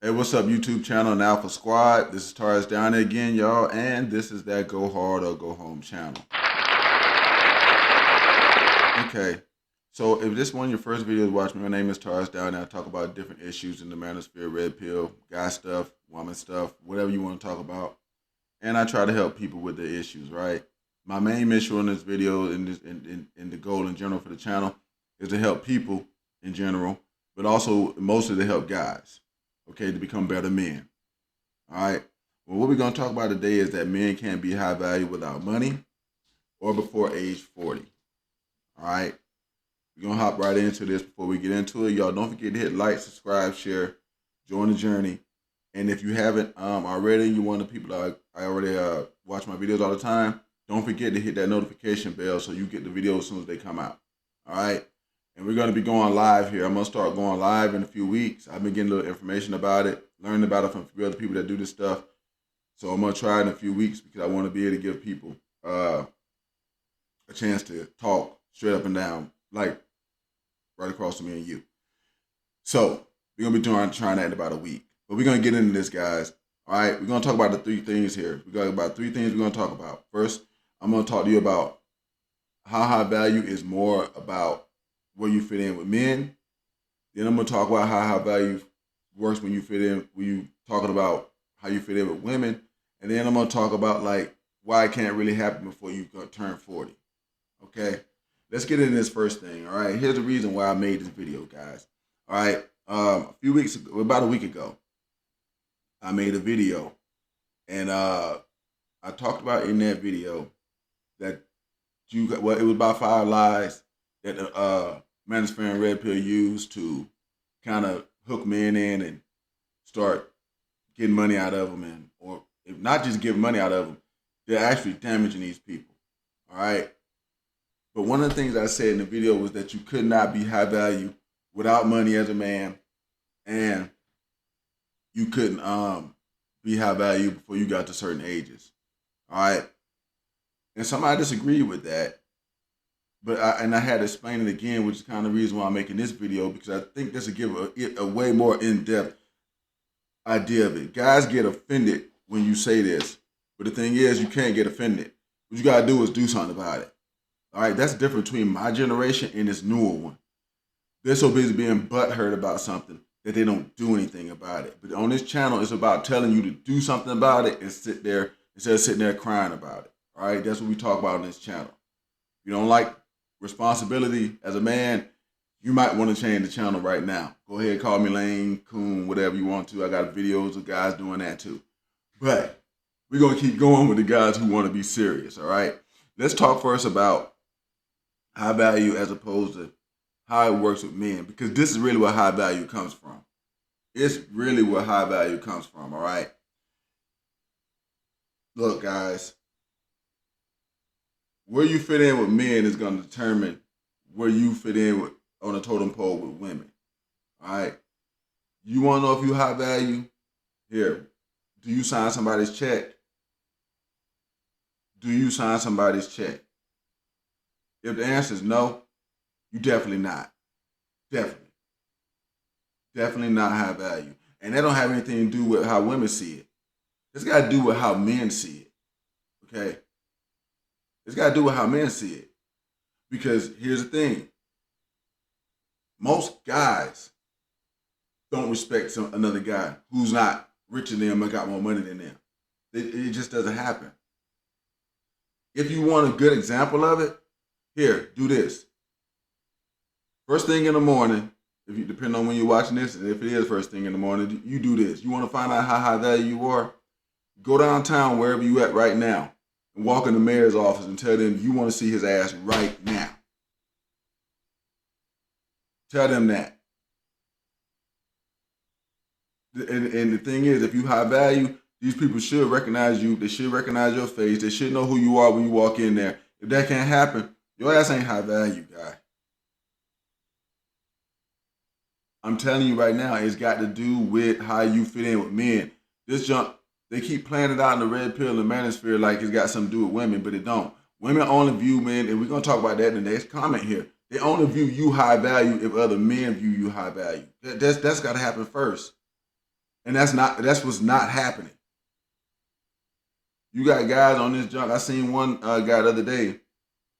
Hey, what's up, YouTube channel and Alpha Squad? This is Taurus down there again, y'all, and this is that Go Hard or Go Home channel. Okay, so if this is one of your first videos watching, my name is Taurus down there. I talk about different issues in the manosphere, red pill, guy stuff, woman stuff, whatever you want to talk about, and I try to help people with the issues. Right. My main mission on this video and the goal in general for the channel is to help people in general, but also mostly to help guys. Okay, to become better men. All right. Well, what we're going to talk about today is that men can't be high value without money or before age 40. All right. We're going to hop right into this before we get into it. Y'all don't forget to hit like, subscribe, share, join the journey. And if you haven't already, you're one of the people that I already watch my videos all the time, don't forget to hit that notification bell so you get the videos as soon as they come out. All right. And we're going to be going live here. I'm going to start going live in a few weeks. I've been getting a little information about it, learning about it from a few other people that do this stuff. So I'm going to try it in a few weeks because I want to be able to give people a chance to talk straight up and down, like right across from me and you. So we're going to be trying that in about a week. But we're going to get into this, guys. All right, we're going to talk about the three things here. We got about three things we're going to talk about. First, I'm going to talk to you about how high value is more about where you fit in with men. Then I'm going to talk about how high value works when you fit in, when you talking about how you fit in with women. And then I'm going to talk about like why it can't really happen before you turn 40. Okay, let's get into this first thing. All right, here's the reason why I made this video, guys. All right, a few weeks ago, about a week ago, I made a video, and I talked about in that video that it was about 5 lies that Manosphere and Red Pill used to kind of hook men in and start getting money out of them, and or if not just getting money out of them, they're actually damaging these people. All right. But one of the things I said in the video was that you could not be high value without money as a man, and you couldn't be high value before you got to certain ages. All right. And somebody disagreed with that. But I had to explain it again, which is kind of the reason why I'm making this video, because I think this will give a way more in-depth idea of it. Guys get offended when you say this, but the thing is, you can't get offended. What you got to do is do something about it. All right, that's the difference between my generation and this newer one. They're so busy being butthurt about something that they don't do anything about it. But on this channel, it's about telling you to do something about it and sit there instead of sitting there crying about it. All right, that's what we talk about on this channel. If you don't like responsibility as a man, you might want to change the channel right now. Go ahead, call me lame, coon, whatever you want to. I got videos of guys doing that too. But we're going to keep going with the guys who want to be serious, all right? Let's talk first about high value as opposed to how it works with men, because this is really where high value comes from. It's really where high value comes from, all right? Look, guys, where you fit in with men is going to determine where you fit in with, on a totem pole with women. All right. You want to know if you high value? Here, do you sign somebody's check? Do you sign somebody's check? If the answer is no, you definitely not. Definitely. Definitely not high value. And that don't have anything to do with how women see it. It's got to do with how men see it. Okay. It's got to do with how men see it. Because here's the thing. Most guys don't respect another guy who's not richer than them or got more money than them. It just doesn't happen. If you want a good example of it, here, do this. First thing in the morning, if you depend on when you're watching this, and if it is first thing in the morning, you do this. You want to find out how high value you are? Go downtown wherever you at right now. And walk in the mayor's office and tell them you want to see his ass right now. Tell them that. And the thing is, if you high value, these people should recognize you. They should recognize your face. They should know who you are when you walk in there. If that can't happen, your ass ain't high value, guy. I'm telling you right now, it's got to do with how you fit in with men. This junk, they keep playing it out in the red pill and manosphere like it's got something to do with women, but it don't. Women only view men, and we're going to talk about that in the next comment here. They only view you high value if other men view you high value. That's got to happen first. And that's what's not happening. You got guys on this junk. I seen one guy the other day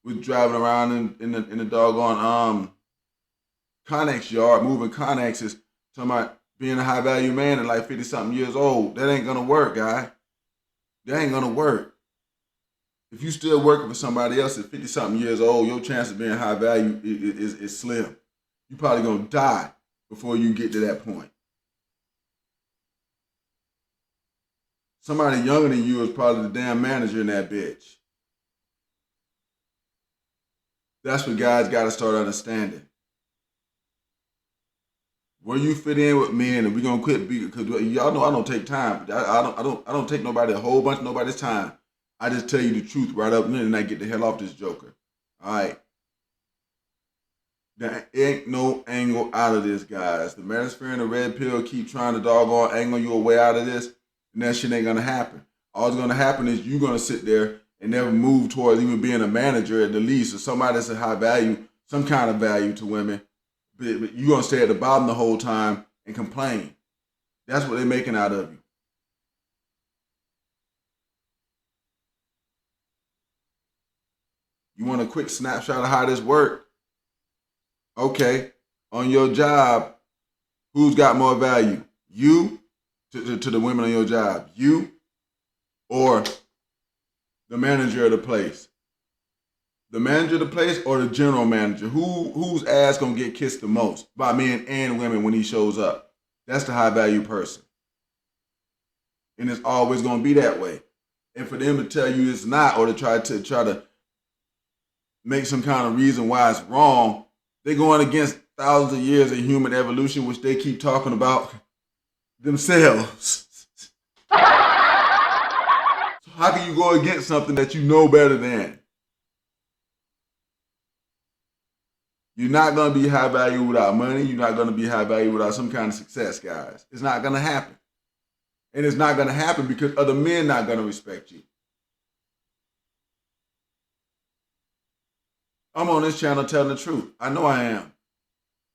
was driving around in the doggone Connex yard, moving Connexes, talking about being a high value man and like 50 something years old. That ain't gonna work, guy. That ain't gonna work. If you still working for somebody else at 50 something years old, your chance of being high value is slim. You probably gonna die before you get to that point. Somebody younger than you is probably the damn manager in that bitch. That's what guys got to start understanding. Where you fit in with men, and we're gonna quit because y'all know I don't take time. I don't take a whole bunch of nobody's time. I just tell you the truth right up and I get the hell off this joker. All right. There ain't no angle out of this, guys. The manosphere and the red pill keep trying to doggone angle you away out of this, and that shit ain't gonna happen. All that's gonna happen is you're gonna sit there and never move towards even being a manager at the least, or somebody that's a high value, some kind of value to women. But you're gonna stay at the bottom the whole time and complain. That's what they're making out of you. You want a quick snapshot of how this works? Okay, on your job, who's got more value? You to the women on your job? You or the manager of the place? The manager of the place or the general manager? Whose ass gonna get kissed the most by men and women when he shows up? That's the high value person. And it's always gonna be that way. And for them to tell you it's not, or to try to make some kind of reason why it's wrong, they're going against thousands of years of human evolution, which they keep talking about themselves. So how can you go against something that you know better than? You're not going to be high value without money. You're not going to be high value without some kind of success, guys. It's not going to happen. And it's not going to happen because other men not going to respect you. I'm on this channel telling the truth. I know I am.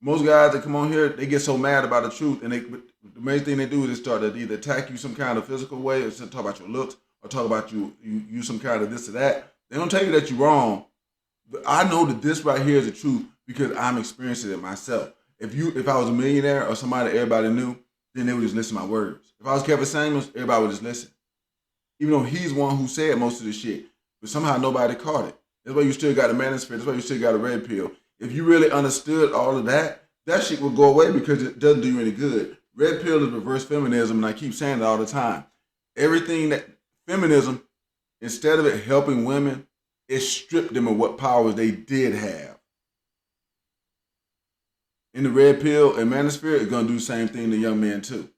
Most guys that come on here, they get so mad about the truth, and the main thing they do is they start to either attack you some kind of physical way, or talk about your looks, or talk about you some kind of this or that. They don't tell you that you're wrong. But I know that this right here is the truth because I'm experiencing it myself. If I was a millionaire or somebody everybody knew, then they would just listen to my words. If I was Kevin Samuels, everybody would just listen. Even though he's one who said most of the shit, but somehow nobody caught it. That's why you still got a manosphere. That's why you still got a red pill. If you really understood all of that, that shit would go away because it doesn't do you any good. Red pill is reverse feminism, and I keep saying it all the time. Everything that feminism, instead of it helping women, it stripped them of what powers they did have. In the red pill and manosphere, it's gonna do the same thing to young men too.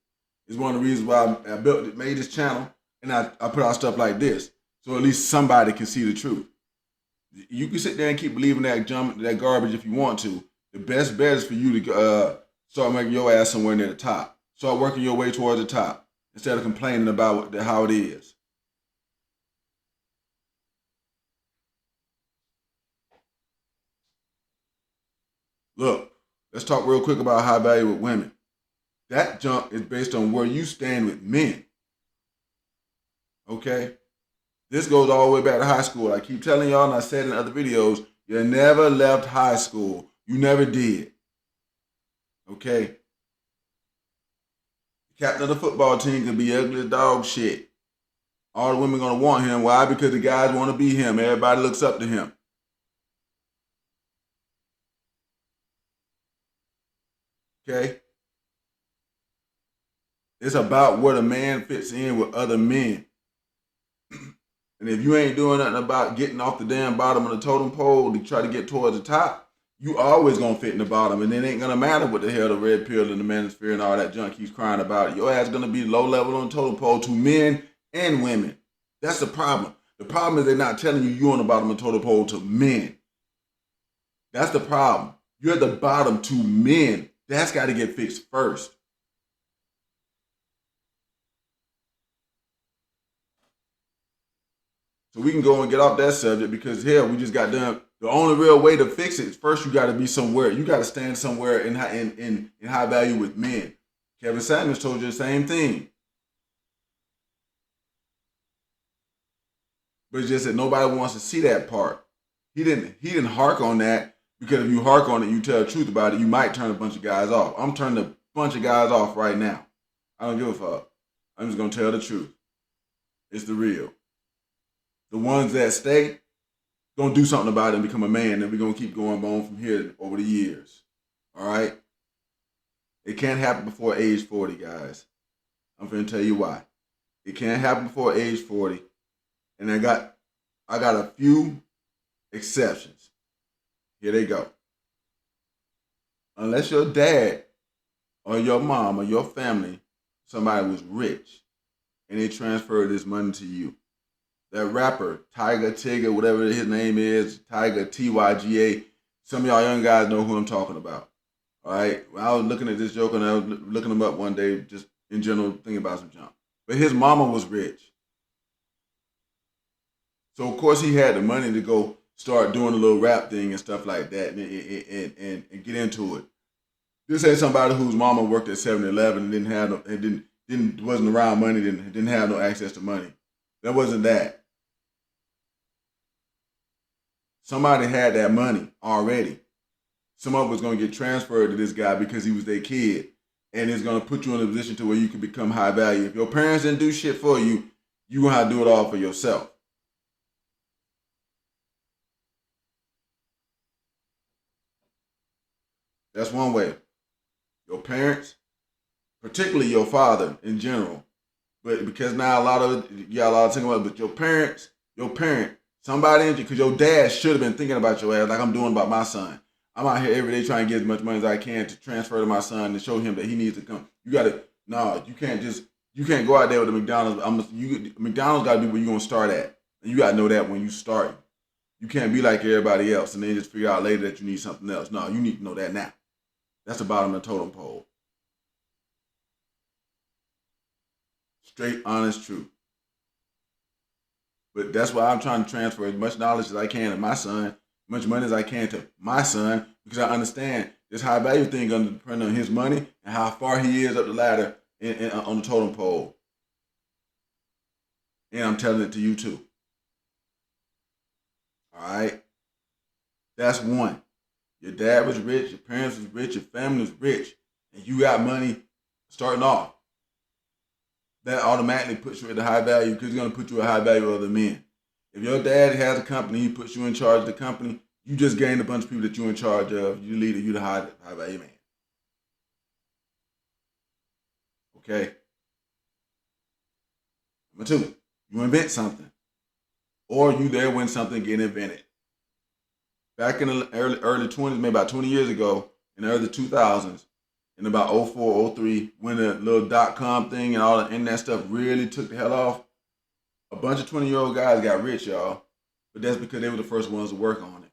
It's one of the reasons why I made this channel, and I put out stuff like this, so at least somebody can see the truth. You can sit there and keep believing that garbage if you want to. The best bet is for you to start making your ass somewhere near the top. Start working your way towards the top instead of complaining about how it is. Look, let's talk real quick about high value with women. That junk is based on where you stand with men. Okay? This goes all the way back to high school. I keep telling y'all, and I said in other videos, you never left high school. You never did. Okay? The captain of the football team can be ugly as dog shit. All the women gonna want him. Why? Because the guys want to be him. Everybody looks up to him. Okay? It's about where the man fits in with other men. And if you ain't doing nothing about getting off the damn bottom of the totem pole to try to get towards the top, you always gonna fit in the bottom, and it ain't gonna matter what the hell the red pill and the manosphere and all that junk keeps crying about. Your ass gonna be low level on the totem pole to men and women. That's the problem. The problem is they're not telling you on the bottom of the totem pole to men. That's the problem. You're at the bottom to men. That's got to get fixed first. So we can go and get off that subject because hell, we just got done. The only real way to fix it is first you got to be somewhere. You got to stand somewhere in high value with men. Kevin Samuels told you the same thing. But it's just that nobody wants to see that part. He didn't hark on that, because if you hark on it, you tell the truth about it, you might turn a bunch of guys off. I'm turning a bunch of guys off right now. I don't give a fuck. I'm just gonna tell the truth. It's the real. The ones that stay, gonna do something about it and become a man, and we're gonna keep going on from here over the years. All right? It can't happen before age 40, guys. I'm gonna tell you why. It can't happen before age 40. And I got a few exceptions. Here they go. Unless your dad or your mom or your family, somebody was rich and they transferred this money to you. That rapper, Tyga, Tigger, whatever his name is, Tyga, TYGA, some of y'all young guys know who I'm talking about. All right? When I was looking at this joke and I was looking him up one day, just in general, thinking about some junk. But his mama was rich. So, of course, he had the money to go start doing a little rap thing and stuff like that and get into it. This ain't somebody whose mama worked at 7-Eleven and wasn't around money, didn't have no access to money. That wasn't that. Somebody had that money already. Some of it was going to get transferred to this guy because he was their kid. And it's going to put you in a position to where you can become high value. If your parents didn't do shit for you, you're going to have to do it all for yourself. That's one way. Your parents, particularly your father in general, but because now you got a lot of thinking about it, but your parent, somebody, because your dad should have been thinking about your ass like I'm doing about my son. I'm out here every day trying to get as much money as I can to transfer to my son and show him that he needs to come. You can't go out there with the McDonald's. McDonald's got to be where you're going to start at. And you got to know that when you start. You can't be like everybody else and then just figure out later that you need something else. No, you need to know that now. That's the bottom of the totem pole. Straight, honest truth. But that's why I'm trying to transfer as much knowledge as I can to my son, as much money as I can to my son, because I understand this high value thing going to depend on his money and how far he is up the ladder on the totem pole. And I'm telling it to you too. All right? That's one. Your dad was rich, your parents was rich, your family was rich, and you got money starting off. That automatically puts you at the high value because he's going to put you at high value of other men. If your dad has a company, he puts you in charge of the company, you just gained a bunch of people that you're in charge of. You leader, you the high value man. Okay? Number two, you invent something. Or you there when something get invented. Back in the early 20s, maybe about 20 years ago, in the early 2000s, in about 04, 03, when the little .com thing and all the internet stuff really took the hell off, a bunch of 20-year-old guys got rich, y'all. But that's because they were the first ones to work on it.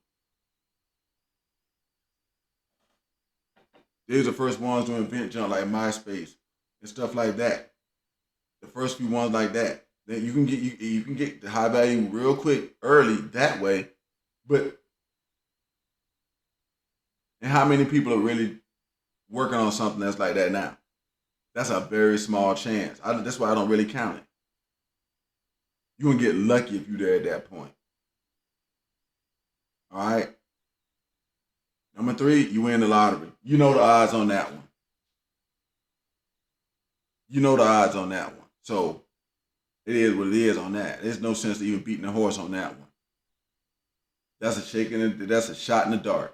They were the first ones to invent junk like MySpace and stuff like that. The first few ones like that. Then you can get the high value real quick, early that way. But and how many people are really working on something that's like that now? That's a very small chance. That's why I don't really count it. You're going to get lucky if you're there at that point. All right? Number three, you win the lottery. You know the odds on that one. You know the odds on that one. So it is what it is on that. There's no sense to even beating a horse on that one. That's a shot in the dark.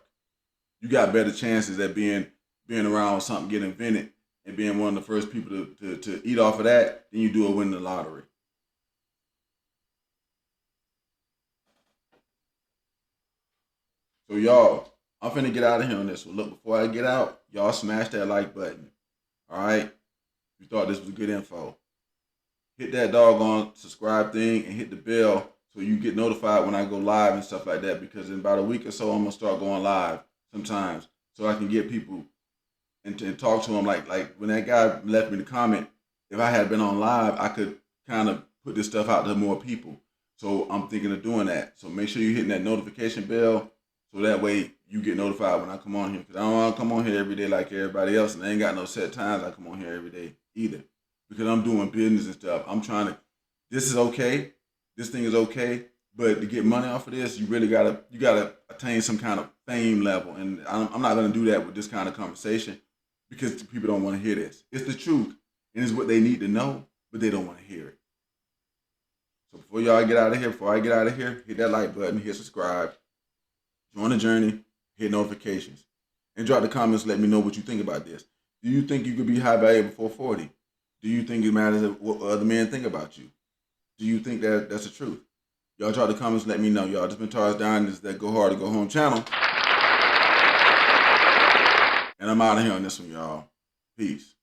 You got better chances at being around when something get invented and being one of the first people to eat off of that than you do a win the lottery. So y'all, I'm finna get out of here on this one. Look, before I get out, y'all smash that like button. All right? If you thought this was good info, hit that doggone subscribe thing and hit the bell so you get notified when I go live and stuff like that, because in about a week or so, I'm gonna start going live sometimes so I can get people and talk to them. Like when that guy left me the comment, if I had been on live, I could kind of put this stuff out to more people. So I'm thinking of doing that. So make sure you're hitting that notification bell so that way you get notified when I come on here. Because I don't want to come on here every day like everybody else, and I ain't got no set times I come on here every day either. Because I'm doing business and stuff. I'm trying to. This is okay. This thing is okay. But to get money off of this, you really gotta attain some kind of fame level, and I'm not gonna do that with this kind of conversation because people don't want to hear this. It's the truth, and it's what they need to know, but they don't want to hear it. So before I get out of here, hit that like button, hit subscribe, join the journey, hit notifications, and drop the comments. Let me know what you think about this. Do you think you could be high value before 40? Do you think it matters what other men think about you? Do you think that that's the truth? Y'all drop the comments, let me know. Y'all, this been Taurus Down. This is that Go Hard or Go Home channel. And I'm out of here on this one, y'all. Peace.